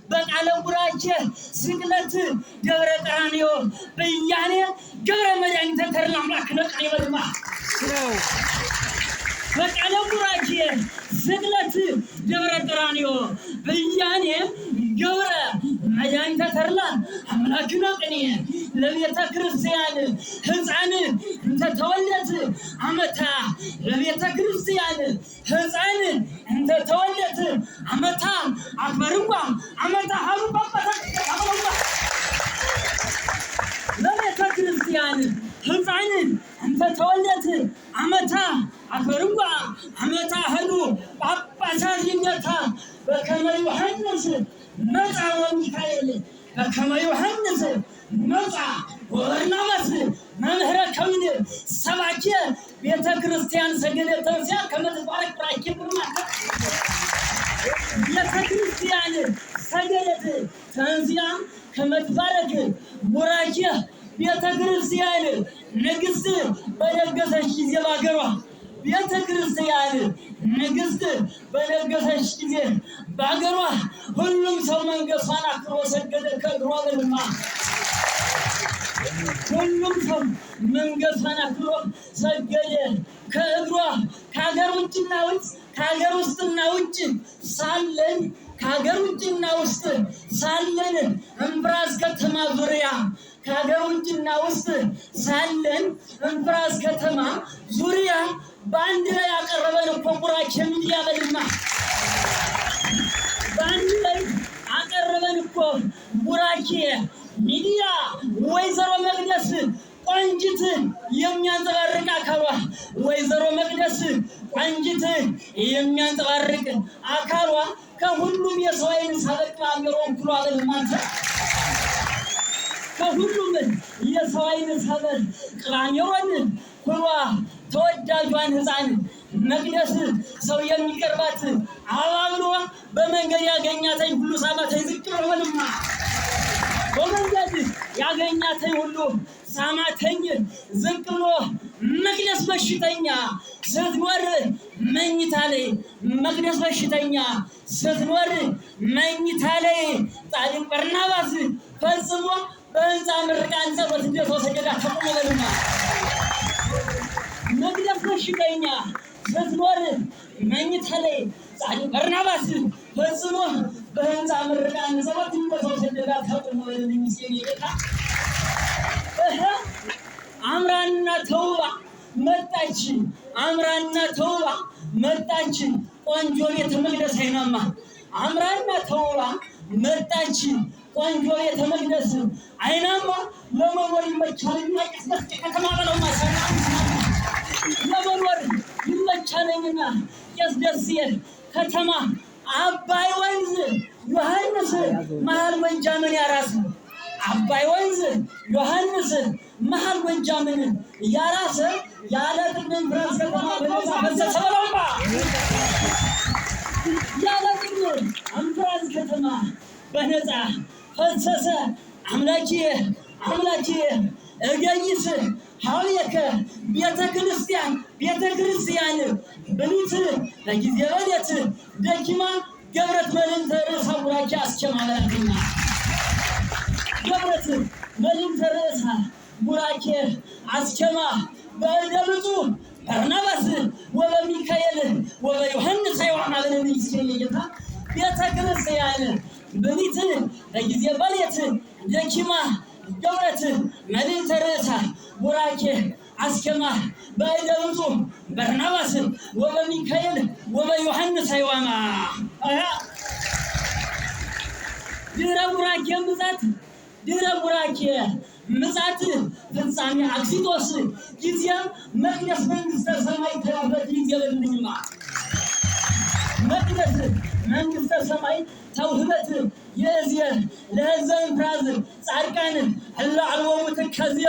በቃለ ቡራኬ ስቅለት ደብረ ቀራንዮ በያኔ ገብረ መድኃኒተ ተድላ አምላክ ነቅኔ በልማ በቃለ ቡራኬ ስቅለት ደብረ ቀራንዮ በያኔ ገብረ መድኃኒተ ተድላ አምላክ ነቅኔ ለቤተ ክርስቲያን ሕፃን እንተተወለት አመታ ለቤተ ክርስቲያን ሕፃን እንተተወለት አመታ አክበርዋ አመታ ሀሩባ ባታ ለቤተ ክርስቲያን ሕፃን እንተተወለት አመታ አክበርዋ አመታ ሀሩ ጳጳሳት ይመታ በከመ ዮሐንስ መጻ ወሚካኤል በከመ ዮሐንስ መጻ ወበርናባስ መምህረ ከዊን ሰባኬ ቤተ ክርስቲያን ሰገደ ተንሥአ ከመ ትባረክ ቡራኬ ብርማከ ቤተ ክርስቲያን ሰገደት ተንሥአ ከመ ትባረክ ቡራኬ ቤተ ክርስቲያን ንግሥት በነገሰች ጊዜ ባገሯ ቤተ ክርስቲያን ንግሥት በነገሰች ጊዜ ባገሯ ሁሉም ሰው መንገሷን አክብሮ ሰገደ ከእግሯ በልማ ሁሉም ሰው መንገሷን አክብሮ ሰገደ ከእግሯ ከሀገር ውጭና ውጭ ከሀገር ውስጥና ውጭ ሳለን ከሀገር ውጭና ውስጥ ሳለን እንፍራስ ከተማ ዙሪያ ከሀገር ውጭና ውስጥ ሳለን እንፍራስ ከተማ ዙሪያ በአንድ ላይ ያቀረበን እኮ ቡራኬ ሚዲያ በልማ በአንድ ላይ አቀረበን እኮ ቡራኬ ሚዲያ ወይዘሮ መቅደስ ቆንጅት የሚያንጸባርቅ አካሏ ወይዘሮ መቅደስ ቆንጅት የሚያንጸባርቅ አካሏ ከሁሉም የሰው ዓይን ሳበቅ አገሮን ኩሏ በልማንተ ከሁሉም የሰው ዓይን ሳበቅ ቅራኔሮን ኩሏ ተወዳጇን ሕፃን መቅደስ ሰው የሚቀርባት አባብሎ በመንገድ ያገኛተኝ ሁሉ ሳማተኝ ዝቅ ብሎ በልማ በመንገድ ያገኛተኝ ሁሉ ሳማተኝ ዝቅ ብሎ መቅደስ በሽተኛ ስትኖር መኝታ ላይ መቅደስ በሽተኛ ስትኖር መኝታ ላይ ጻድቅ በርናባስ ፈጽሞ በሕንፃ ምርቃን ጸሎት እንደተወሰደዳ ተቆመ በልማ መቅደስ በሽተኛ ስትኖር መኝታ ላይ ጻድቅ በርናባስ ፈጽሞ በሕንፃ ምርቃን ጸሎት እንደተወሰደዳ ተቆመ በልልኝ ምስኪን ጌታ አምራና ተውባ መጣች አምራና ተውባ መጣች ቆንጆ ቤተ መቅደስ አይናማ አምራና ተውባ መጣች ቆንጆ ቤተ መቅደስ አይናማ ለመኖር ይመቻልና ቀስቀስ ከተማ በለው ማሰና ለመኖር ይመቻለኝና ቀስደስ ከተማ አባይ ወንዝ ዮሐንስ መሃል ወንጃምን ያራስ አባይ ወንዝ ዮሐንስ መሃል ወንጃምን ያራስ ያለ ጥቅም ፍራስ ከተማ በነፃ ፈሰሰ በለውማ ያለ ጥቅም ፍራስ ከተማ በነፃ ፈሰሰ አምላኬ አምላኬ እገይስ ሀውየከ ቤተ ክርስቲያን ብሉት ለጊዜ በሌት ደኪማ ገብረት መልዕልተ ርእሳ ቡራኬ አስኬማ በላትና ገብረት መልዕልተ ርእሳ ቡራኬ አስኬማ በእደ ብፁዕ በርናባስ ወበሚካኤል ወበዮሐንስ አይዋማ በልልኝ ምስኪን ጌታ ቤተ ክርስቲያን ብሉት ለጊዜ በሌት ደኪማ ገብረት መልዕልተ ርእሳ ቡራኬ አስኬማ በእደ ብፁዕ በርናባስ ወበሚካኤል ወበዮሐንስ አይዋማ ድህረ ቡራኬ ምጽአት ድህረ ቡራኬ ምጽአት ፍጻሜ አክሲጦስ ጊዜ መቅደስ መንግሥተ ሰማይ ተውበት ጊዜ በልልኝማ መቅደስ መንግሥተ ሰማይ ተውህበት የእዝየ ለሕዝበ እንፍራዝ ጻድቃን እለ አልቦሙ ትካዜ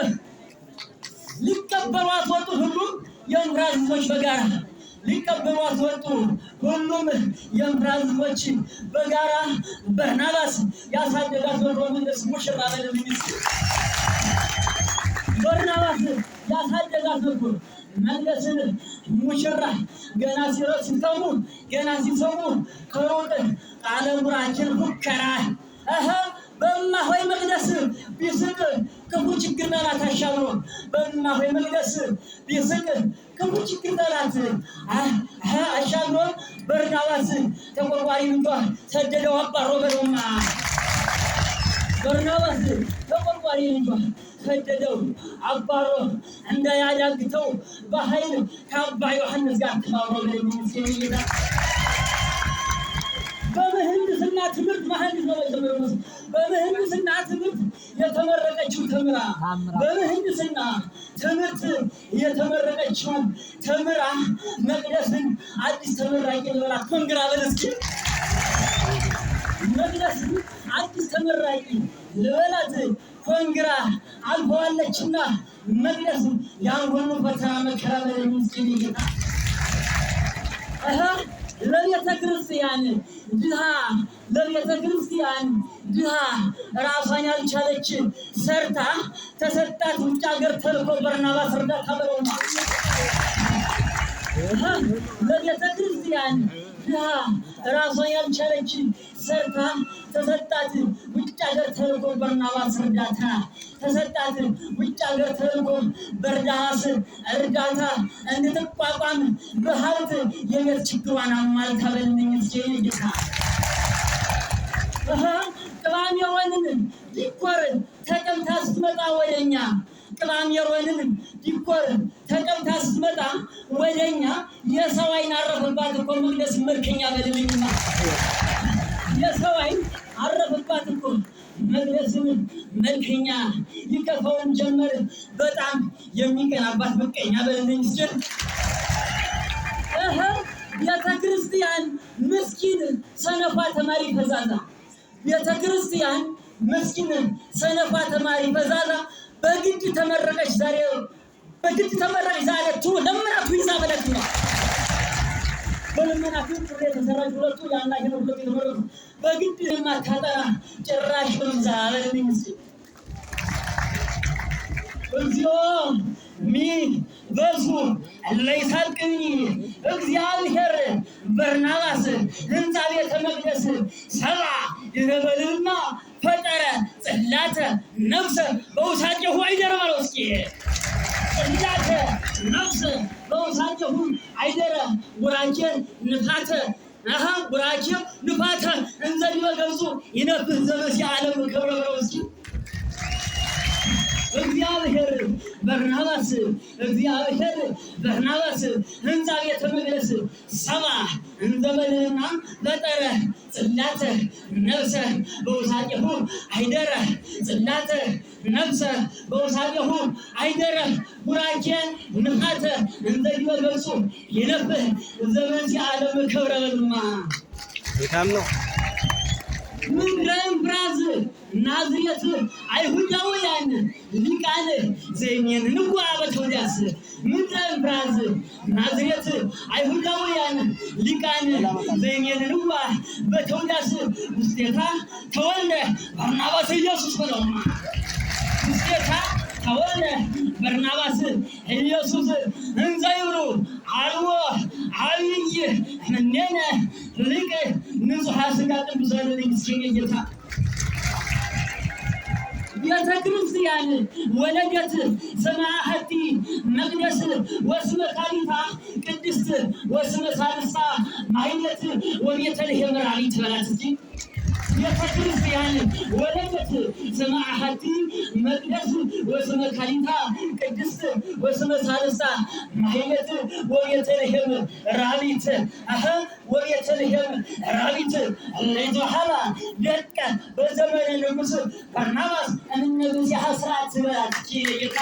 ሊቀበሏት ወጡ ሁሉም የእንፍራዝ ሕዝቦች በጋራ ሊቀበሏት ወጡ ሁሉም የእንፍራዝ ሕዝቦች በጋራ በርናባስ ያሳደጋት በሮምንስ ሙሽራ በልልኝ በርናባስ ያሳደጋት በኩል መቅደስን ሙሽራ ገና ሲሰሙ ከሩቅ ቃለ ቡራኬን ፉከራ ችግር ጠላት አሻግሮ በእማሆይ መቅደስ ቢስቅ ክፉ ችግር ጠላት አሻግሮ በርናባስ ተቆርቋሪ ልጇ ሰደደው አባሮ በለውማ በርናባስ ተቆርቋሪ ልጇ ሰደደው አባሮ እንዳያዳግተው በኃይል ከአባ ዮሐንስ ጋር ተባብሮ ለሚስየይዳ በምህንድስና ትምህርት መሐንዲስ ነው የተመረቀው። በምህንድስና ትምህርት የተመረቀችው ተምራ በምህንድስና ትምህርት የተመረቀችው ተምራ መቅደስን አዲስ ተመራቂ ለራ ኮንግራ በለስኪ መቅደስን አዲስ ተመራቂ ለበላት ኮንግራ አልፈዋለችና መቅደስ ያንጎኑ ፈተና መከራ ለሚስኪን ይታ ለቤተ ክርስቲያን ድሃ ለቤተ ክርስቲያን ድሃ ራሷን ያልቻለች ሰርታ ተሰጣት ውጭ ሀገር ተልኮ በርናባስ እርዳታ በለውማ ለቤተ ክርስቲያን ድሃ ራሷን ያልቻለች ሰርታ ተሰጣት ውጭ ሀገር ተልኮ በርናባስ እርዳታ ተሰጣት ውጭ ሀገር ተልኮ በርናባስ እርዳታ እንድትቋቋም በሀብት የቤት ችግሯን አሟልታ በልልኝ ጌታ ቅባሜ ወይንን ዲኮር ተቀምታ ስትመጣ ወደኛ ቅባሜ ወይንን ዲኮር ተቀምታ ስትመጣ ወደኛ የሰው አይን አረፈባት እኮ መቅደስ መልከኛ በልልኝማ የሰው አይን አረፈባት እኮ መቅደስን መልከኛ ይከፋውን ጀመር በጣም የሚቀናባት በቀኛ በልልኝ ስል ቤተ ክርስቲያን ምስኪን ሰነፋ ተማሪ ፈዛዛ ቤተ ክርስቲያን ምስኪን ሰነፋ ተማሪ ፈዛዛ በግድ ተመረቀች ዛሬ በግድ ተመረቀች ዛሬ ለምናቱ ይዛ ማለት ነው በለምናቱ ጥሬ ተሰራጭ ሁለቱ ያናገሩ ሁለቱ ተመረቁ በግድ ማታጠራ ጭራሽ በዛለኝ እግዚኦ ሚ በዙ ለይሳልቅኒ እግዚአብሔር በርናባስ ህንፃ ቤተ መቅደስ ሰባ ይነበልና ፈጠረ ጽላተ ነፍሰ በውሳጤሁ አይደረ ማለት እስኪ ጽላተ ነፍሰ በውሳጤሁ አይደረ ወራጀ ንፋተ ወራጀ ንፋተ እንዘ ሊበገጹ ይነፍህ ዘመሲ ዓለም ክብረ በለው እስኪ እግዚአብሔር በርናባስ ህንፃ ቤተ መቅደስ ሰባ እንዘመልና ፈጠረ ጽላተ ነፍሰ በውሳጤሁ አይደረ ጽላተ ነፍሰ በውሳጤሁ አይደረ ቡራኬ ንፋተ እንዘ ሊበገጹ ይነፍህ ዘመሲ ዓለም ክብረ በልማ በጣም ነው ምንድን ብራዝ ናዝሬት አይሁዳውያን ሊቃነ ዘይኔን ንዋ በተወዳስ ምንድን ብራዝ ናዝሬት አይሁዳውያን ሊቃነ ዘይኔን ንዋ በተወዳስ ውስጤታ ተወልደ በርናባስ ኢየሱስ በለውማ ውስጤታ ተወልደ በርናባስ ኢየሱስ እንዘይብሉ አልዎ አብይ ምኔነ ሊቅ ንጹሐ ሥጋ ቅዱስ ለልኝ ሲገኝታ ቤተ ክርስቲያን ወለደት ሰማዕቲ መቅደስ ወስመ ካሊታ ቅድስት ወስመ ሳልሳ ማይነት ወቤተልሔም ራሪት በላት እንጂ ቤተ ክርስቲያን ወለደት ሰማዕቲ መቅደስ ወስመ ካሊታ ቅድስት ወስመ ሳልሳ ማይነት ወቤተልሔም ራሪት ወቤተልሔም ራሪት ለይቶሐላ ደቀ በዘመነ ንጉሥ በርናባስ እምነብዚሃ ስርዓት በላት ጌታ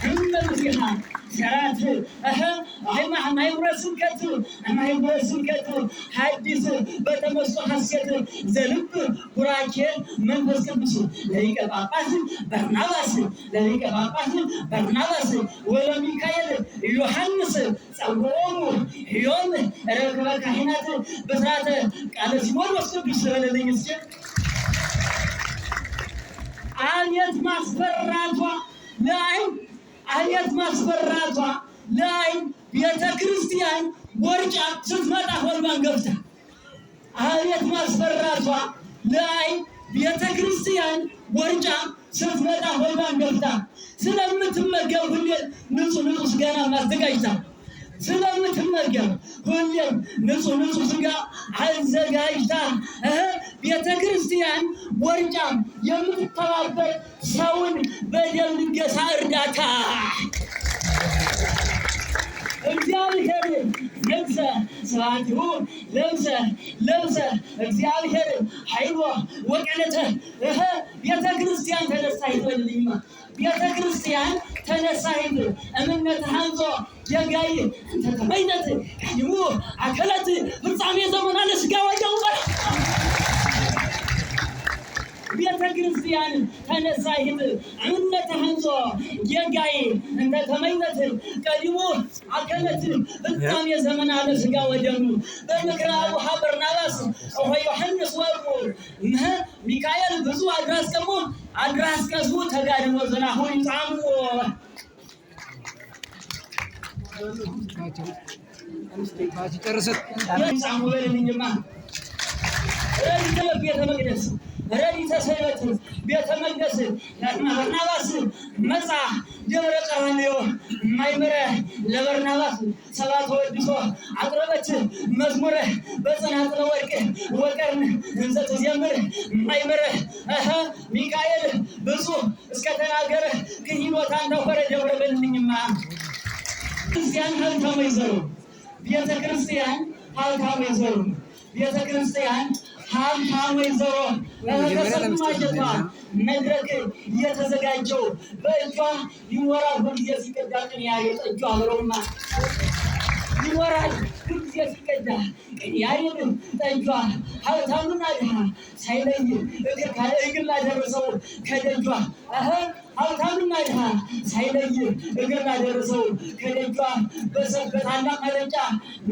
እምነብዚሃ ስርዓት ማይብረ ስብከት ሐዲስ በተመስጦ ሐሴት ዘልብ ቡራኬ መንፈስ ቅዱስ ለሊቀ ጳጳስ በርናባስ ወለሚካኤል ዮሐንስ ጸውዖሙ ዮም ረክበ ካህናት በስርዓተ ቃለ ሲኖዶስ ቅዱስ በለልኝ እስኪ አብየት ማስፈራቷ ላይ ቤተ ክርስቲያን ወርጫ ስትመጣ ሆልባን ገብታ አብየት ማስፈራቷ ላይ ቤተ ክርስቲያን ወርጫ ስትመጣ ሆዷን ገፍታ ስለምትመገብ ሁሌም ንጹህ ስጋና ማዘጋጅታ ስለምትመገብ ሁሌም ንጹህ ስጋ አዘጋጅታ ቤተ ክርስቲያን ወርጫም የምትተባበር ሰውን በደም ልገሳ እርዳታ እግዚአብሔር ለብሰ ስብሐቲሁ ለብሰ እግዚአብሔር ኃይሎ ወቀለተ ቤተ ክርስቲያን ተነሳ ይበልልኝማ ቤተ ክርስቲያን ተነሳ ይበል እምነት ሃንዞ የጋይ ተተመይነት ይሙ አከለት ፍጻሜ ዘመን አለ ስጋ ወደው ቤተ ክርስቲያን ተነሳ ይበል እምነት ሃንዞ የጋይ ተተመይነት ቀዲሞ አከለት ፍጻሜ ዘመን አለ ስጋ ወደሙ በምክረ አቡነ በርናባስ ወዮሐንስ ወርቁ ሚካኤል ብዙ አድራስ ቀስሙ ተጋድሞ ዘናሁ ይጣሙ ረዲተ ሰይበት ቤተ መቅደስ በርናባስ መጻ ደብረ ቀራንዮ ማይመረ ለበርናባስ ሰባት ወድሶ አቅርበች መዝሙረ በጸናጽለ ወርቅ ወቀርን እንዘት ዘምር ማይመረ ሚካኤል ብዙ እስከ ተናገረ ክህሎታ እንደሆነ ደብረ በልኝማ ክርስቲያን ሀብታም ይዘሩ ቤተ ክርስቲያን ሀብታም ይዘሩ ቤተ ክርስቲያን ሀብታም ይዘሩ ለተሰማጀቷ መድረክ እየተዘጋጀው በእጇ ይወራል ሁልጊዜ ሲቀዳ ቅኔ ያሬድ እጇ አብረውማ ይወራል ሁልጊዜ ሲቀዳ ቅኔ ያሬድ እጇ ሀብታምና ድሃ ሳይለይ እግር ላደረሰው ከደጇ ሀብታምና ድሃ ሳይለይ እግር ላደረሰው ከደጇ በታላቅ መለጫ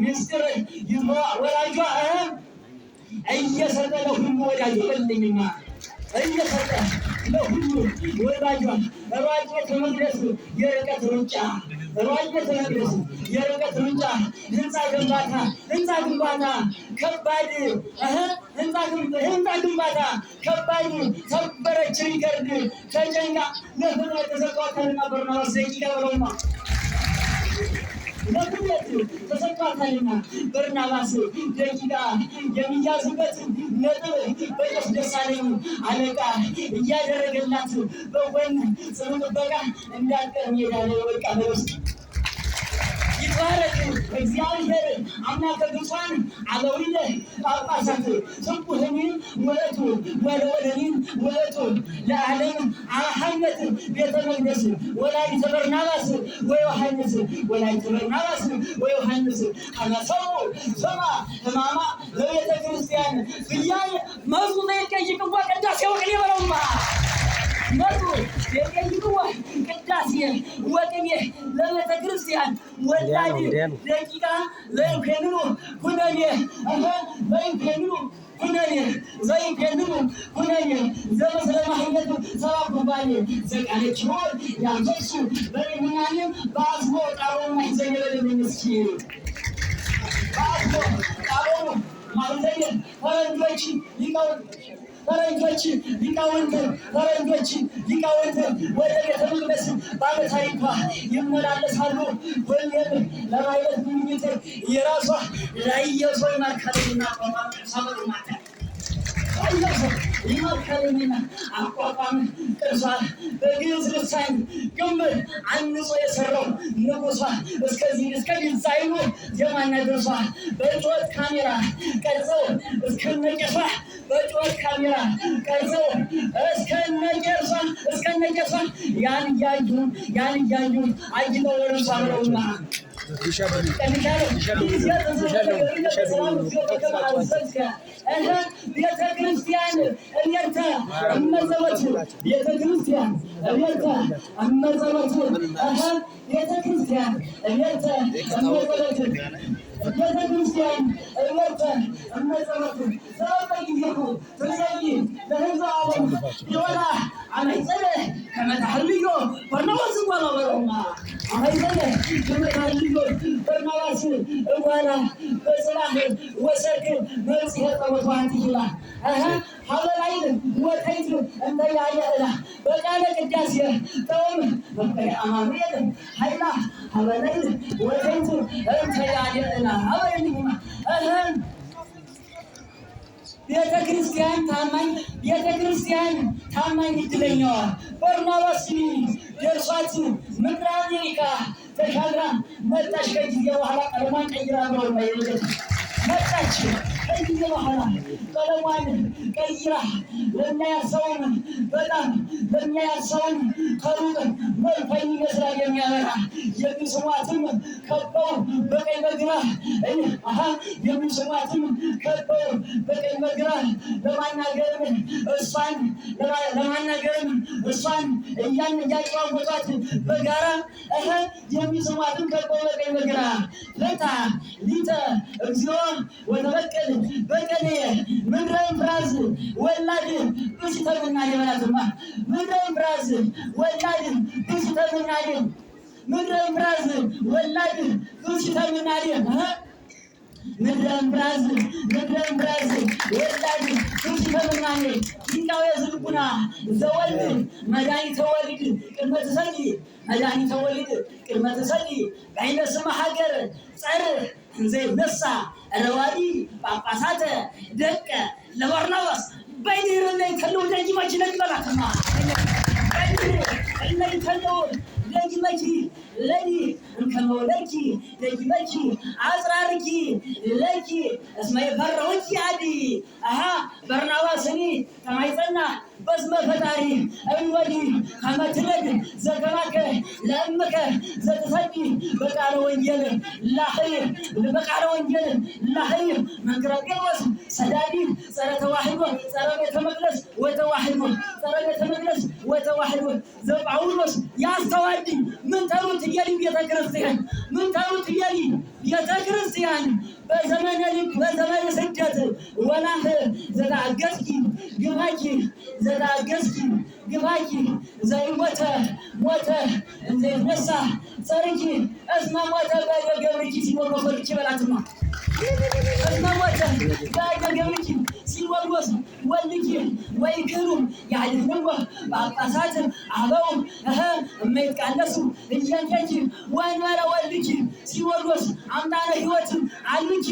ምስጢር ይዞ ወላጇ እየሰጠ ለሁሉ ወዳጅ በልኝማ እየሰጠ ለሁሉ ወዳጇ ሯጭ ከመቅደስ የርቀት ሩጫ ሯጭ ከመቅደስ የርቀት ሩጫ ህንፃ ግንባታ ከባድ ህንፃ ግንባታ ከባድ ሰበረች ሪከርድ ተጨንቃ ለፍጥረት ተሰጥቷታልና በርናባስ ደቂቃ በለውማ ለፍጥረት ተሰጥቷታልና በርናባስ ደቂቃ የሚያዝበት ነጥብ በቄስ ደሳለኝ አለቃ እያደረገላት በጎን ጽኑ ጥበቃ እንዳትቀር ሜዳ ላይ ወድቃ በውስጥ ይባረክ እግዚአብሔር አምላከ ቅዱሳን አበዊነ ጳጳሳት ስቡህኒን ወለቱ ወለወለኒን ወለቱ ለዓለም አሐመት ቤተ መቅደስ ወላዲተ በርናባስ ወዮሐንስ ወላዲተ በርናባስ ወዮሐንስ ከመሰው ሰማ ህማማ ለቤተ ክርስቲያን ብያይ መዝሙ ዘይቀይቅዋ ቅዳሴ ወቅኔ በለውማ መዝሙ ዘይቀይቅዋ ቅዳሴ ወቅኔ ለቤተ ክርስቲያን ወላድ ደቂቃ ዘይከኑ ኩነኔ ኩነኔ ዘመሰለ ማህመድ ሰባብ ኩባኔ ዘቃለች ሆን ያንተሱ በእምናንም በአስቦ ቃሮን ማይዘየበልን ምስኪን በአስቦ ቃሮን ማይዘየል ፈረንጆች ሊቃውንት ወደ ቤተ መቅደስ ባለታሪኳ ይመላለሳሉ። ሁሌም ለማይለት ጉብኝት የራሷ ላየሰው ማካለኝና ይማካለኝና አቋቋም ቅርሷ በግዕዝ ልሳን ግንብ አንጾ የሰራው ንጉሷ እስከዚህ ዲዛይኑ ዜማና ድርሷ በጩኸት ካሜራ ቀርጸው እስከነቄሷ በጩኸት ካሜራ ቀርጸው እስከነቄሷ ያን እያዩ አጅተው ወረሷ ብለውና ቤተ ክርስቲያን እየርተ እመዘበቱ ቤተ ክርስቲያን እየርተ እመዘበቱ ቤተ ክርስቲያን እየርተ እመዘበቱ ቤተ ክርስቲያን እየርተ እመዘበቱ ሰበጊዜሁ ትዘይ ለህዝብ ዓለም ይወላ አመይጸለ ከመታህልዮ በርናባስ እንኳን አበረውማ አመይጸለ ከመታህልዮ በርናባስ እንኳን በጽላህ ወሰርክ መጽሔ ጸሎቷን ይላል ሀበላይን ወተይት እንተ ያየእላ በቃለ ቅዳሴ ጠውም አማኑኤል ኃይላ ሀበላይን ወተይት እንተ ያየእላ ሀበልኝማ ቤተክርስቲያን ታማኝ እድለኛዋ በርናባስ ደርሷት ምድረ አሜሪካ ተሻግራ መጣች። ከጊዜ በኋላ ቀለሟን ቀይራ ነው መጣች። ከጊዜ በኋላ ቀለሟን ቀይራ ለሚያሰውን በጣም ለሚያሰውን ከሩቅ መልኳ ይመስላል የሚያበራ የሚስሟትም ከበው በቀኝ በግራ የሚስሟትም ከበው በቀኝ በግራ ለማናገርም እሷን እያጨዋወቷት በጋራ የሚስሟትም ከበው በቀኝ በግራ ፈታ ሊተ እግዚኦ ወተበቀል በቀል ምድረ እምብራዝ ወላድ ብእሲተ ምናዴ በላትማ ምድረ እምብራዝ ወላድ ብእሲተ ምናዴ ምድረ እምብራዝ ወላድ ብእሲተ ምናዴ ምድረ እምብራዝ ወላድ ብእሲተ ምናዴ ሊቃወ ዝልቡና ዘወልድ መድኃኒተ ወልድ ቅድመ ትሰግድ መድኃኒተ ወልድ ቅድመ ትሰግድ በዓይነ ስመ ሀገር ጸር እንዘ ይነሣ ረዋዲ ጳጳሳተ ደቀ ለበርናባስ በይድር ላይ ተለው ደጅመች ለቅበላትማ በይድር ተለው ደጅመች ለዲ እንከመወለኪ ደጅመች አጽራርኪ ለኪ እስመ የፈረሁኪ አዲ በርናባስኒ ከማይጸና በስመ ፈጣሪ እንወዲ ከመትለድ ዘከማከ ለእምከ ዘትሰዲ በቃለ ወንጌል መንክረ ጴጥሮስ ሰዳዲ ጸረ ተዋሕዶ ጸረ ቤተ መቅደስ ወተዋሕዶ ዘጳውሎስ ያስተዋዲ ምን ተሩት እየሊ ቤተ ክርስቲያን በዘመነ ስደት ወላህ ዘታገዝኪ ግባኪ ዘይሞተ ሞተ ዘይነሳ ጸርኪ እስመ ሞተ በገብርኪ ሲወርወርኪ በላትማ እስመ ሞተ በገብርኪ ሲወርወስ ወልኪ ወይክሩ ያድኅንዎ ጳጳሳት አበው እመይትቃደሱ እየንቴኪ ወእንበለ ወልኪ ሲወርወስ አምጣነ ሕይወት አልኪ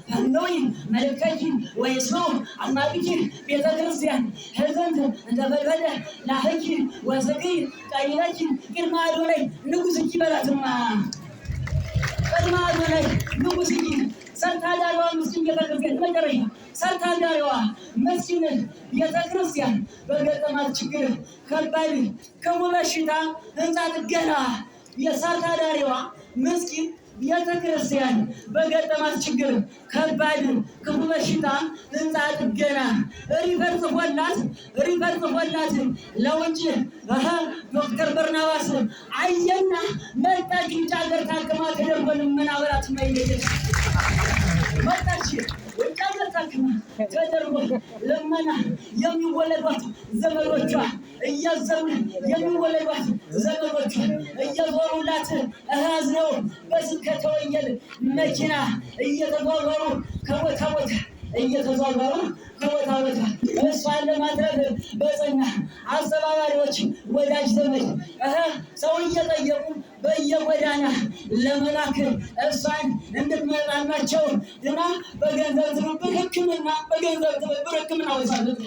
ፈነዊ መልእክተኪ ወይስምዑ አዝማዲኪ ቤተ ክርስቲያን ሕዝንት እንተበልበለ ላህኪ ወስቅይ ቀይለኪ ቅድመ አዶናይ ንጉሥኪ በላትማ ቅድመ አዶናይ ንጉሥኪ ሰርታ ዳሪዋ ምስኪን ቤተክርስቲያን መጨረሻ ሰርታ ዳሪዋ ምስኪን ቤተክርስቲያን በገጠማት ችግር ከባድ ክፉ በሽታ ህንፃ ጥገና የሰርታ ዳሪዋ ምስኪን ቤተክርስቲያን በገጠማት ችግር ከባድ ክፉ በሽታ ህንፃ ጥገና ሪፈር ጽፎላት ለውጭ ዶክተር በርናባስ አየና መጣች። ውጭ ሀገር ታክማ ተደርጎ ልመና በላት ማይለየት መጣች። ውጭ ሀገር ታክማ ተደርጎ ልመና የሚወለዷት ዘመዶቿ እያዘኑ የሚወለዷት ዘመዶቿ እየዞሩላት አዝነው በስብከተ ወንጌል መኪና እየተጓጓሩ ከቦታ ቦታ እሷን ለማድረግ በጽና አስተባባሪዎች ወዳጅ ዘመድ ሰው እየጠየቁ በየጎዳና ለመላክ እሷን እንድትመጣላቸው እና በገንዘብ ትብብር ሕክምና ወሳለት